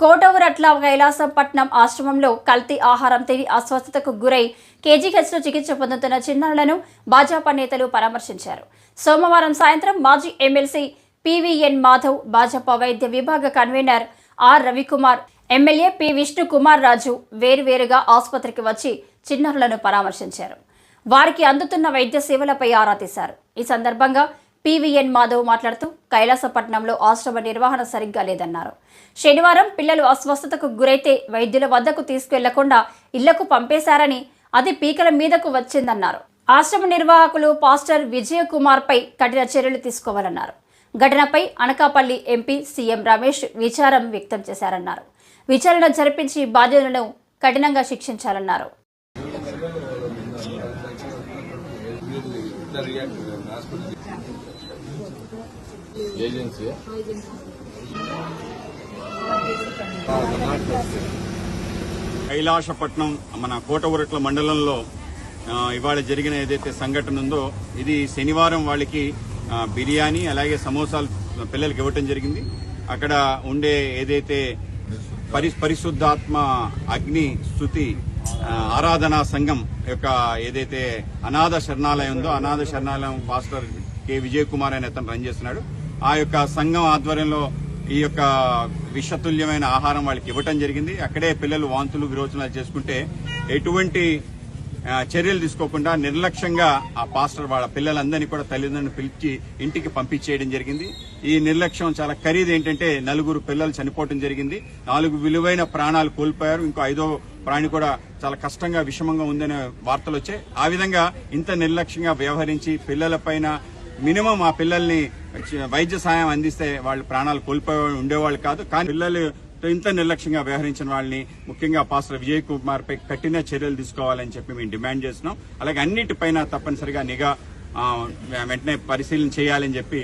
కోటవురట్ల కైలాసపట్నం ఆశ్రమంలో కల్తీ ఆహారం తిని అస్వస్థతకు గురై కేజీహెచ్లో చికిత్స పొందుతున్న చిన్నారులను భాజపా నేతలు పరామర్శించారు. సోమవారం సాయంత్రం మాజీ ఎమ్మెల్సీ పివిఎన్ మాధవ్, భాజపా వైద్య విభాగ convener R Ravikumar, MLA P Vishnukumar Raju వేరువేరుగా ఆసుపత్రికి వచ్చి చిన్నారులను పరామర్శించారు. వారికి అందుతున్న వైద్య సేవలపై ఆరా తీశారు. ఈ సందర్భంగా పివిఎన్ మాధవ్ మాట్లాడుతూ కైలాసపట్నంలో ఆశ్రమ నిర్వహణ సరిగ్గా లేదన్నారు. శనివారం పిల్లలు అస్వస్థతకు గురైతే వైద్యుల వద్దకు తీసుకెళ్లకుండా ఇళ్లకు పంపేశారని, అది పీకల మీదకు వచ్చిందన్నారు. ఆశ్రమ నిర్వాహకులు పాస్టర్ విజయకుమార్ పై కఠిన చర్యలు తీసుకోవాలన్నారు. ఘటనపై అనకాపల్లి ఎంపీ సీఎం రమేష్ విచారం వ్యక్తం చేశారన్నారు. విచారణ జరిపించి బాధ్యులను కఠినంగా శిక్షించాలన్నారు. కైలాసపట్నం మన కోటవురట్ల మండలంలో ఇవాళ జరిగిన ఏదైతే సంఘటన ఉందో, ఇది శనివారం వాళ్ళకి బిర్యానీ అలాగే సమోసాలు పిల్లలకి ఇవ్వటం జరిగింది. అక్కడ ఉండే ఏదైతే పరిశుద్ధాత్మ అగ్ని స్తుతి ఆరాధనా సంఘం యొక్క ఏదైతే అనాథ శరణాలయం ఉందో, అనాథ శరణాలయం పాస్టర్ కె విజయకుమార్ అనే అతను రన్ చేస్తున్నాడు. ఆ యొక్క సంఘం ఆధ్వర్యంలో ఈ యొక్క విషతుల్యమైన ఆహారం వాళ్ళకి ఇవ్వటం జరిగింది. అక్కడే పిల్లలు వాంతులు విరోచనాలు చేసుకుంటే ఎటువంటి చర్యలు తీసుకోకుండా నిర్లక్ష్యంగా ఆ పాస్టర్ వాళ్ళ పిల్లలందరినీ కూడా తల్లిదండ్రులను పిలిచి ఇంటికి పంపించేయడం జరిగింది. ఈ నిర్లక్ష్యం చాలా ఖరీదు. ఏంటంటే 4 పిల్లలు చనిపోవడం జరిగింది, 4 విలువైన ప్రాణాలు కోల్పోయారు. ఇంకో 5వ ప్రాణి కూడా చాలా కష్టంగా విషమంగా ఉందనే వార్తలు వచ్చాయి. ఆ విధంగా ఇంత నిర్లక్ష్యంగా వ్యవహరించి పిల్లలపైన మినిమం ఆ పిల్లల్ని వైద్య సాయం అందిస్తే వాళ్ళు ప్రాణాలు కోల్పోయి ఉండేవాళ్ళు కాదు. కానీ పిల్లలు ఇంత నిర్లక్ష్యంగా వ్యవహరించిన వాళ్ళని, ముఖ్యంగా పాస్టర్ విజయ్ కుమార్ పై కఠిన చర్యలు తీసుకోవాలని చెప్పి మేము డిమాండ్ చేస్తున్నాం. అలాగే అన్నిటిపైన తప్పనిసరిగా నిఘా వెంటనే పరిశీలన చేయాలని చెప్పి